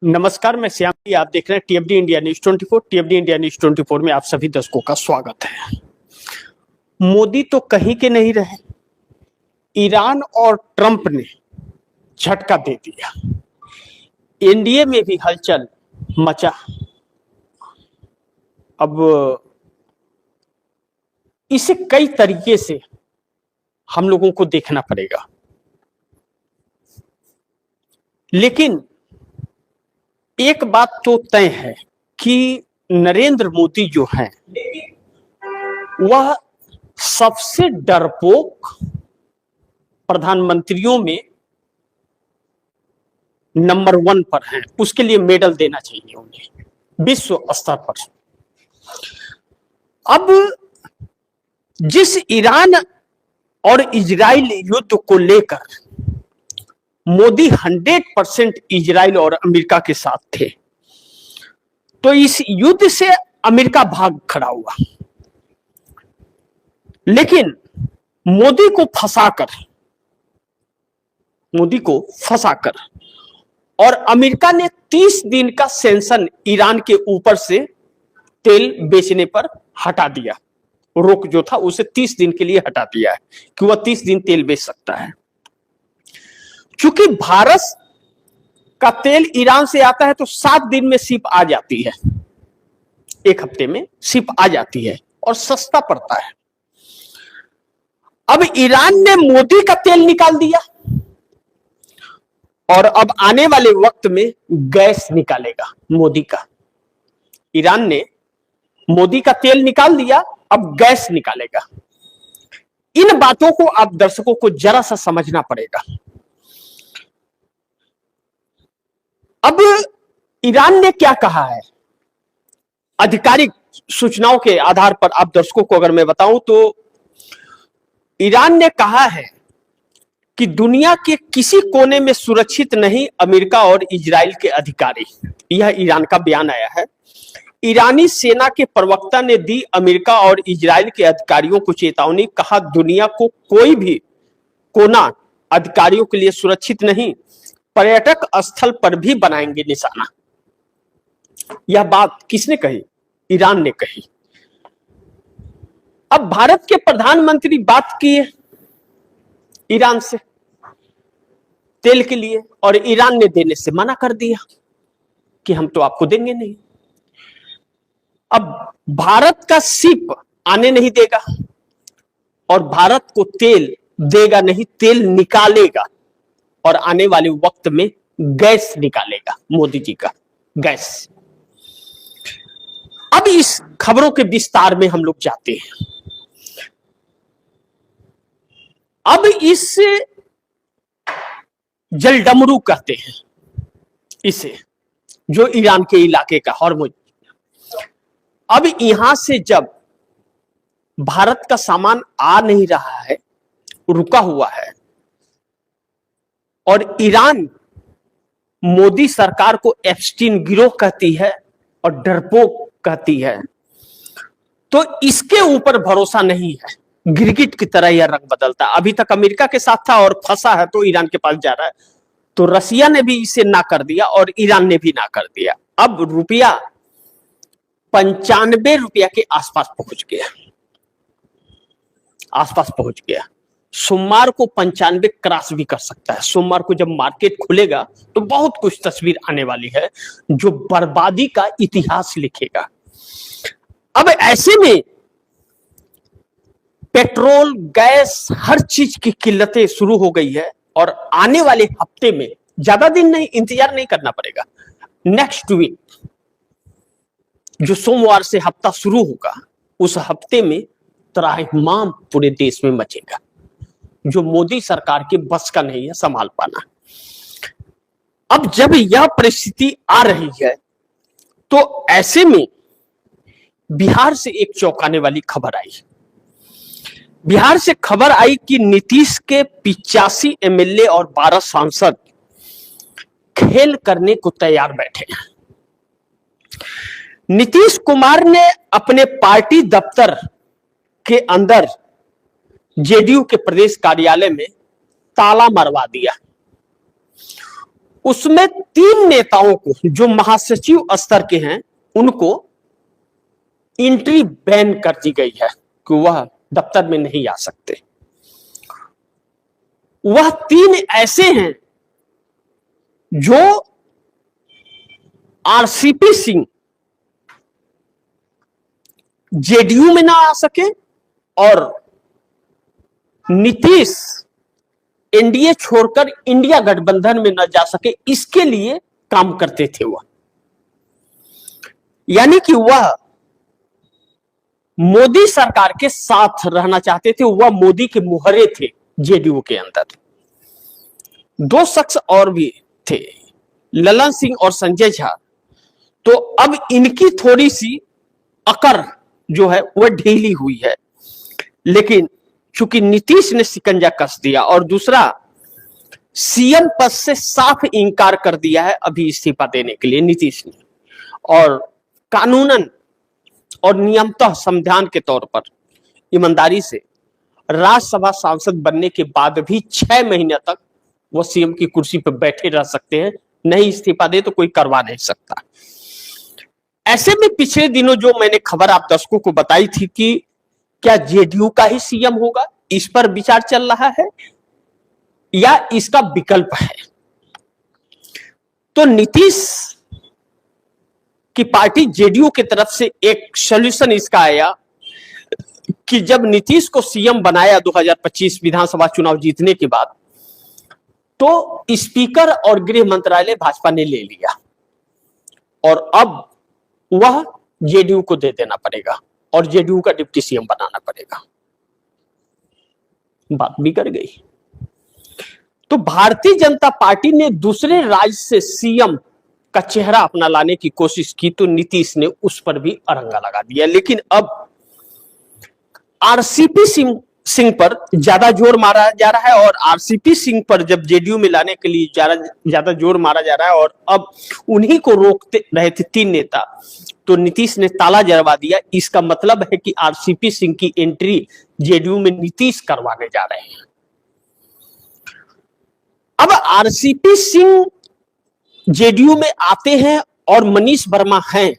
नमस्कार, मैं श्याम जी। आप देख रहे हैं टीएफडी इंडिया न्यूज 24। टीएफडी इंडिया न्यूज 24 में आप सभी दर्शकों का स्वागत है। मोदी तो कहीं के नहीं रहे, ईरान और ट्रंप ने झटका दे दिया। एनडीए में भी हलचल मचा। अब इसे कई तरीके से हम लोगों को देखना पड़ेगा, लेकिन एक बात तो तय है कि नरेंद्र मोदी जो हैं वह सबसे डरपोक प्रधानमंत्रियों में नंबर 1 पर हैं। उसके लिए मेडल देना चाहिए उन्हें विश्व स्तर पर। अब जिस ईरान और इजराइल युद्ध को लेकर मोदी 100% इजराइल और अमेरिका के साथ थे, तो इस युद्ध से अमेरिका भाग खड़ा हुआ। लेकिन मोदी को फंसाकर और अमेरिका ने 30 दिन का सेंशन ईरान के ऊपर से तेल बेचने पर हटा दिया। रोक जो था उसे 30 दिन के लिए हटा दिया है कि वह 30 दिन तेल बेच सकता है। चूंकि भारत का तेल ईरान से आता है तो 7 दिन में शिप आ जाती है, 1 हफ्ते में शिप आ जाती है और सस्ता पड़ता है। अब ईरान ने मोदी का तेल निकाल दिया और अब आने वाले वक्त में गैस निकालेगा मोदी का। ईरान ने मोदी का तेल निकाल दिया, अब गैस निकालेगा। इन बातों को आप दर्शकों को जरा सा समझना पड़ेगा। अब ईरान ने क्या कहा है, आधिकारिक सूचनाओं के आधार पर आप दर्शकों को अगर मैं बताऊं तो ईरान ने कहा है कि दुनिया के किसी कोने में सुरक्षित नहीं अमेरिका और इजराइल के अधिकारी। यह ईरान का बयान आया है। ईरानी सेना के प्रवक्ता ने दी अमेरिका और इजराइल के अधिकारियों को चेतावनी। कहा, दुनिया को कोई भी कोना अधिकारियों के लिए सुरक्षित नहीं, पर्यटक स्थल पर भी बनाएंगे निशाना। यह बात किसने कही? ईरान ने कही। अब भारत के प्रधानमंत्री बात किए ईरान से तेल के लिए और ईरान ने देने से मना कर दिया कि हम तो आपको देंगे नहीं। अब भारत का शिप आने नहीं देगा और भारत को तेल देगा नहीं, तेल निकालेगा और आने वाले वक्त में गैस निकालेगा मोदी जी का गैस। अब इस खबरों के विस्तार में हम लोग जाते हैं। अब इस जलडमरू कहते हैं इसे, जो ईरान के इलाके का हॉर्मुज। अब यहां से जब भारत का सामान आ नहीं रहा है, रुका हुआ है, और ईरान मोदी सरकार को एप्स्टीन गिरोह कहती है और डरपोक कहती है, तो इसके ऊपर भरोसा नहीं है। गिरगिट की तरह यह रंग बदलता। अभी तक अमेरिका के साथ था और फंसा है तो ईरान के पास जा रहा है। तो रसिया ने भी इसे ना कर दिया और ईरान ने भी ना कर दिया। अब रुपया 95 रुपया के आसपास पहुंच गया। सोमवार को 95 क्रॉस भी कर सकता है। सोमवार को जब मार्केट खुलेगा तो बहुत कुछ तस्वीर आने वाली है जो बर्बादी का इतिहास लिखेगा। अब ऐसे में पेट्रोल, गैस, हर चीज की किल्लतें शुरू हो गई है और आने वाले हफ्ते में, ज्यादा दिन नहीं, इंतजार नहीं करना पड़ेगा, नेक्स्ट वीक जो सोमवार से हफ्ता शुरू होगा, उस हफ्ते में त्राहिमाम पूरे देश में मचेगा, जो मोदी सरकार के बस का नहीं है संभाल पाना। अब जब यह परिस्थिति आ रही है तो ऐसे में बिहार से एक चौंकाने वाली खबर आई। बिहार से खबर आई कि नीतीश के 85 एमएलए और 12 सांसद खेल करने को तैयार बैठे हैं। नीतीश कुमार ने अपने पार्टी दफ्तर के अंदर जेडीयू के प्रदेश कार्यालय में ताला मरवा दिया। उसमें 3 नेताओं को जो महासचिव स्तर के हैं उनको एंट्री बैन कर दी गई है कि वह दफ्तर में नहीं आ सकते। वह 3 ऐसे हैं जो आरसीपी सिंह जेडीयू में ना आ सके और नीतीश एनडीए छोड़कर इंडिया गठबंधन में न जा सके, इसके लिए काम करते थे वह। यानी कि वह मोदी सरकार के साथ रहना चाहते थे, वह मोदी के मुहरे थे जेडीयू के अंदर। 2 शख्स और भी थे, ललन सिंह और संजय झा। तो अब इनकी थोड़ी सी अकड़ जो है वह ढीली हुई है, लेकिन चूंकि नीतीश ने शिकंजा कस दिया और दूसरा सीएम पद से साफ इंकार कर दिया है अभी इस्तीफा देने के लिए नीतीश ने, और कानूनन और नियमतः संविधान के तौर पर ईमानदारी से राज्यसभा सांसद बनने के बाद भी 6 महीने तक वो सीएम की कुर्सी पर बैठे रह सकते हैं। नहीं इस्तीफा दे तो कोई करवा नहीं सकता। ऐसे में पिछले दिनों जो मैंने खबर आप दर्शकों को बताई थी कि क्या जेडीयू का ही सीएम होगा, इस पर विचार चल रहा है या इसका विकल्प है। तो नीतीश की पार्टी जेडीयू की तरफ से एक सॉल्यूशन इसका आया कि जब नीतीश को सीएम बनाया 2025 विधानसभा चुनाव जीतने के बाद, तो स्पीकर और गृह मंत्रालय भाजपा ने ले लिया और अब वह जेडीयू को दे देना पड़ेगा और जेडीयू का डिप्टी सीएम बनाना पड़ेगा। बात बिगड़ गई। तो भारतीय जनता पार्टी ने दूसरे राज्य से सीएम का चेहरा अपना लाने की कोशिश की तो नीतीश ने उस पर भी अड़ंगा लगा दिया। लेकिन अब आरसीपी सिंह पर ज्यादा जोर मारा जा रहा है और आरसीपी सिंह पर जब जेडीयू में लाने के लिए ज्यादा जोर मारा जा रहा है और अब उन्हीं को रोकते रहे थे 3 नेता, तो नीतीश ने ताला जड़वा दिया। इसका मतलब है कि आरसीपी सिंह की एंट्री जेडीयू में नीतीश करवाने जा रहे हैं। अब आरसीपी सिंह जेडीयू में आते हैं और मनीष वर्मा हैं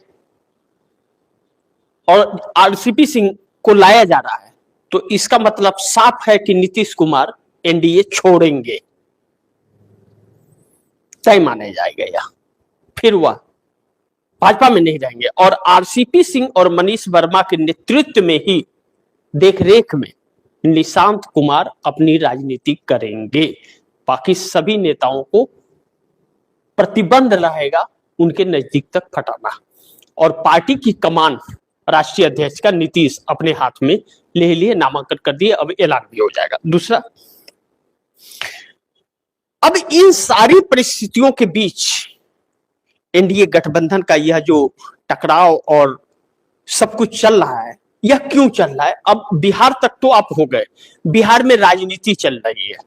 और आरसीपी सिंह को लाया जा रहा है, तो इसका मतलब साफ है कि नीतीश कुमार एनडीए छोड़ेंगे, तय माने जाएगा। या फिर वह भाजपा में नहीं रहेंगे और आरसीपी सिंह और मनीष वर्मा के नेतृत्व में ही देखरेख में निशांत कुमार अपनी राजनीति करेंगे। बाकी सभी नेताओं को प्रतिबंध रहेगा उनके नजदीक तक फटाना और पार्टी की कमान राष्ट्रीय अध्यक्ष का नीतीश अपने हाथ में ले लिए, नामांकन कर दिए, अब ऐलान भी हो जाएगा। दूसरा, अब इन सारी परिस्थितियों के बीच एनडीए गठबंधन का यह जो टकराव और सब कुछ चल रहा है, यह क्यों चल रहा है? अब बिहार तक तो आप हो गए, बिहार में राजनीति चल रही है।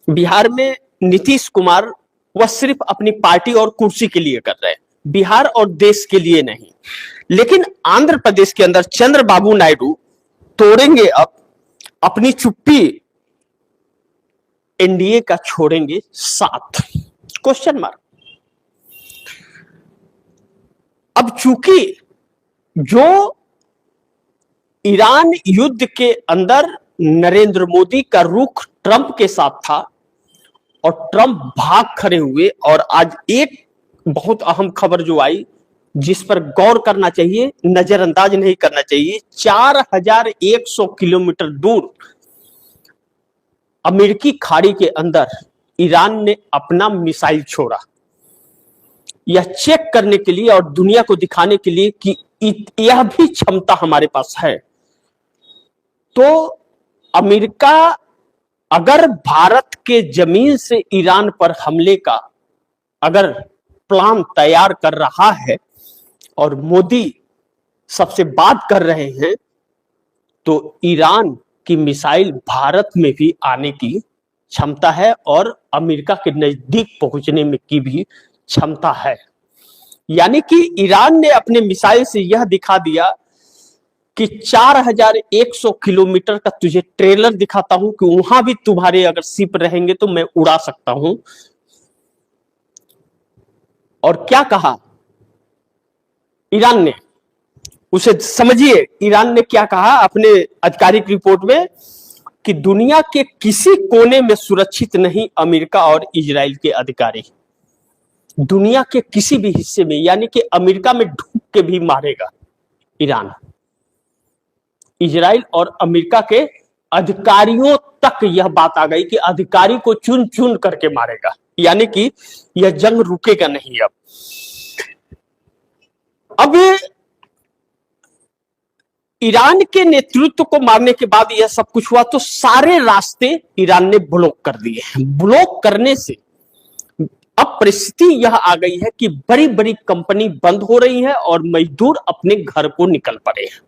बिहार में नीतीश कुमार वह सिर्फ अपनी पार्टी और कुर्सी के लिए कर रहे हैं, बिहार और देश के लिए नहीं। लेकिन आंध्र प्रदेश के अंदर चंद्रबाबू नायडू तोड़ेंगे अब अपनी चुप्पी, एनडीए का छोड़ेंगे साथ, क्वेश्चन मार्क। अब चूंकि जो ईरान युद्ध के अंदर नरेंद्र मोदी का रुख ट्रंप के साथ था और ट्रंप भाग खड़े हुए, और आज एक बहुत अहम खबर जो आई जिस पर गौर करना चाहिए, नजरअंदाज नहीं करना चाहिए, 4100 किलोमीटर दूर अमेरिकी खाड़ी के अंदर ईरान ने अपना मिसाइल छोड़ा, यह चेक करने के लिए और दुनिया को दिखाने के लिए कि यह भी क्षमता हमारे पास है। तो अमेरिका अगर भारत के जमीन से ईरान पर हमले का अगर प्लान तैयार कर रहा है और मोदी सबसे बात कर रहे हैं, तो ईरान की मिसाइल भारत में भी आने की क्षमता है और अमेरिका के नजदीक पहुंचने में की भी क्षमता है। यानी कि ईरान ने अपने मिसाइल से यह दिखा दिया कि 4100 किलोमीटर का तुझे ट्रेलर दिखाता हूं कि वहां भी तुम्हारे अगर शिप रहेंगे तो मैं उड़ा सकता हूं। और क्या कहा ईरान ने, उसे समझिए। ईरान ने क्या कहा अपने आधिकारिक रिपोर्ट में कि दुनिया के किसी कोने में सुरक्षित नहीं अमेरिका और इजराइल के अधिकारी। दुनिया के किसी भी हिस्से में, यानी कि अमेरिका में ढूंढ के भी मारेगा ईरान। इजराइल और अमेरिका के अधिकारियों तक यह बात आ गई कि अधिकारी को चुन चुन करके मारेगा, यानी कि यह जंग रुकेगा नहीं। अब ईरान के नेतृत्व को मारने के बाद यह सब कुछ हुआ तो सारे रास्ते ईरान ने ब्लॉक कर दिए। ब्लॉक करने से अब परिस्थिति यह आ गई है कि बड़ी बड़ी कंपनी बंद हो रही है और मजदूर अपने घर को निकल पड़े हैं।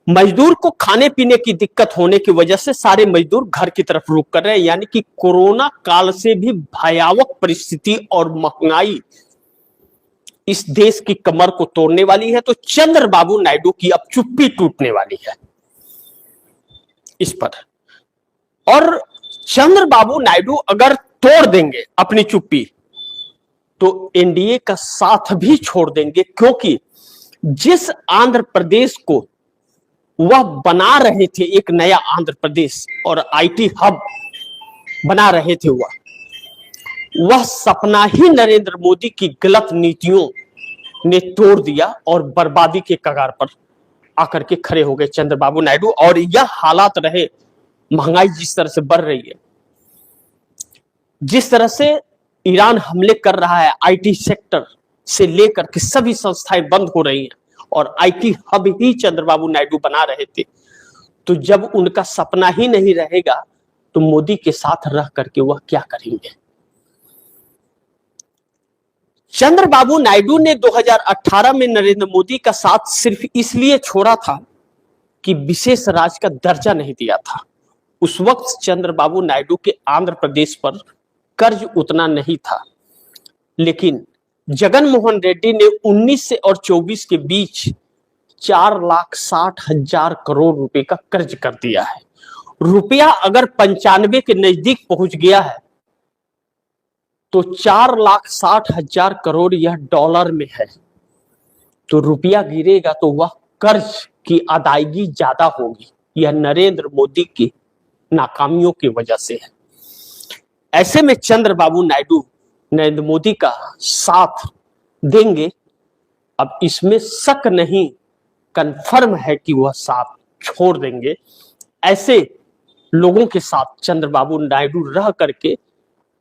मजदूर को खाने पीने की दिक्कत होने की वजह से सारे मजदूर घर की तरफ रुख कर रहे हैं, यानी कि कोरोना काल से भी भयावह परिस्थिति और महंगाई इस देश की कमर को तोड़ने वाली है। तो चंद्रबाबू नायडू की अब चुप्पी टूटने वाली है इस पर। और चंद्रबाबू नायडू अगर तोड़ देंगे अपनी चुप्पी तो एनडीए का साथ भी छोड़ देंगे, क्योंकि जिस आंध्र प्रदेश को वह बना रहे थे, एक नया आंध्र प्रदेश और आईटी हब बना रहे थे, वह सपना ही नरेंद्र मोदी की गलत नीतियों ने तोड़ दिया और बर्बादी के कगार पर आकर के खड़े हो गए चंद्रबाबू नायडू। और यह हालात रहे, महंगाई जिस तरह से बढ़ रही है, जिस तरह से ईरान हमले कर रहा है, आईटी सेक्टर से लेकर के सभी संस्थाएं बंद हो रही हैं और आईटी हब ही चंद्रबाबू नायडू बना रहे थे। तो जब उनका सपना ही नहीं रहेगा तो मोदी के साथ रह करके वह क्या करेंगे। चंद्रबाबू नायडू ने 2018 में नरेंद्र मोदी का साथ सिर्फ इसलिए छोड़ा था कि विशेष राज्य का दर्जा नहीं दिया था। उस वक्त चंद्रबाबू नायडू के आंध्र प्रदेश पर कर्ज उतना नहीं था, लेकिन जगन मोहन रेड्डी ने 19 से और 24 के बीच 4,60,000 करोड़ रुपए का कर्ज कर दिया है। रुपया अगर 95 के नजदीक पहुंच गया है तो 4,60,000 करोड़ यह डॉलर में है। तो रुपया गिरेगा तो वह कर्ज की अदायगी ज्यादा होगी। यह नरेंद्र मोदी की नाकामियों की वजह से है। ऐसे में चंद्रबाबू नायडू नरेंद्र मोदी का साथ देंगे, अब इसमें शक नहीं, कंफर्म है कि वह साथ छोड़ देंगे। ऐसे लोगों के साथ चंद्रबाबू नायडू रह करके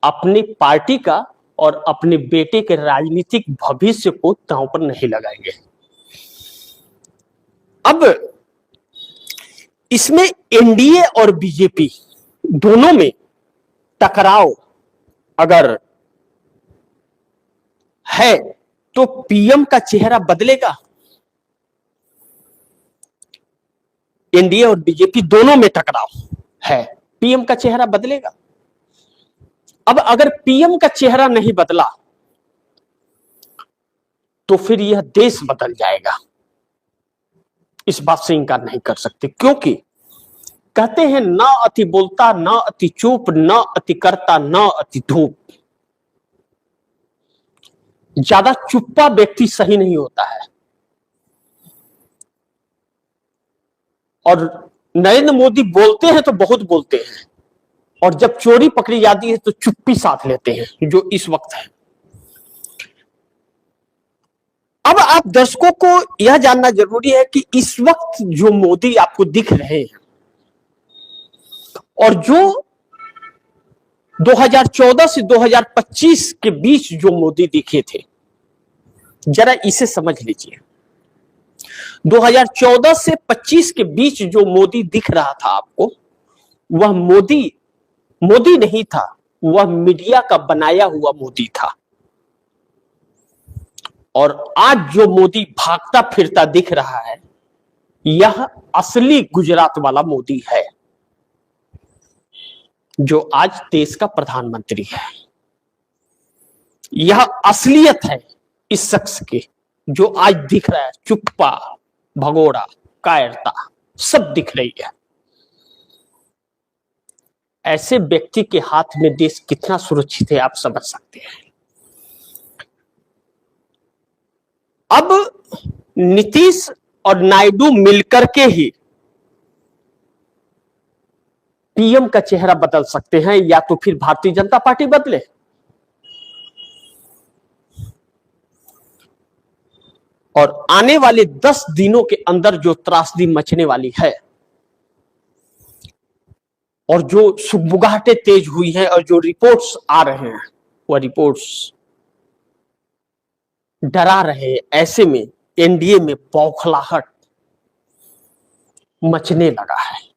अपनी पार्टी का और अपने बेटे के राजनीतिक भविष्य को दांव पर नहीं लगाएंगे। अब इसमें एनडीए और बीजेपी दोनों में टकराव अगर है तो पीएम का चेहरा बदलेगा। एनडीए और बीजेपी दोनों में टकराव है, पीएम का चेहरा बदलेगा। अब अगर पीएम का चेहरा नहीं बदला तो फिर यह देश बदल जाएगा, इस बात से इंकार नहीं कर सकते। क्योंकि कहते हैं ना अति बोलता, ना अति चुप, ना अति करता, ना अति धूप। ज्यादा चुप्पा व्यक्ति सही नहीं होता है। और नरेंद्र मोदी बोलते हैं तो बहुत बोलते हैं, और जब चोरी पकड़ी जाती है तो चुप्पी साथ लेते हैं, जो इस वक्त है। अब आप दर्शकों को यह जानना जरूरी है कि इस वक्त जो मोदी आपको दिख रहे हैं और जो 2014 से 2025 के बीच जो मोदी दिखे थे, जरा इसे समझ लीजिए। 2014 से 25 के बीच जो मोदी दिख रहा था आपको, वह मोदी नहीं था, वह मीडिया का बनाया हुआ मोदी था। और आज जो मोदी भागता फिरता दिख रहा है, यह असली गुजरात वाला मोदी है, जो आज देश का प्रधानमंत्री है। यह असलियत है इस शख्स की, जो आज दिख रहा है। चुप्पा, भगोड़ा, कायरता सब दिख रही है। ऐसे व्यक्ति के हाथ में देश कितना सुरक्षित है आप समझ सकते हैं। नीतीश और नायडू मिलकर के ही पीएम का चेहरा बदल सकते हैं, या तो फिर भारतीय जनता पार्टी बदले। और आने वाले 10 दिनों के अंदर जो त्रासदी मचने वाली है और जो सुगबुगाहटें तेज हुई हैं और जो रिपोर्ट्स आ रहे हैं, वह रिपोर्ट्स डरा रहे हैं। ऐसे में एनडीए में बौखलाहट मचने लगा है।